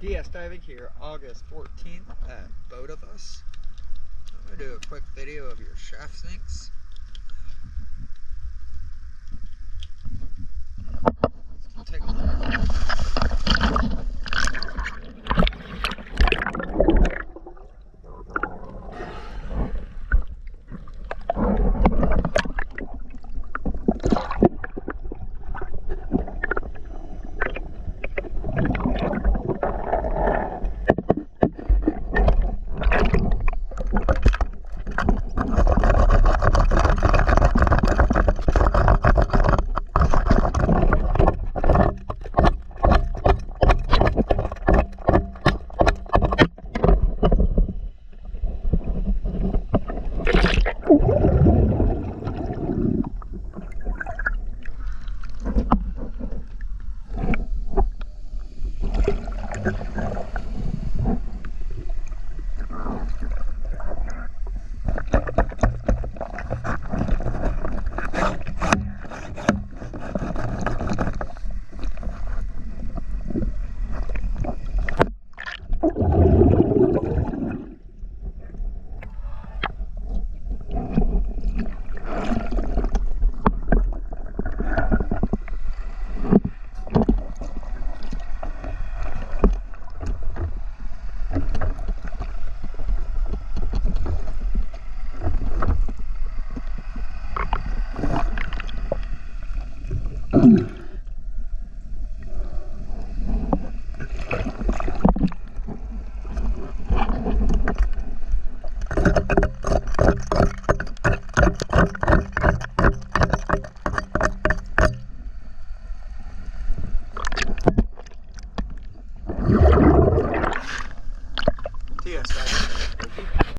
DS diving here, August 14th at both of us. I'm going to do a quick video of your shaft sinks. Let's take a look. DS diving.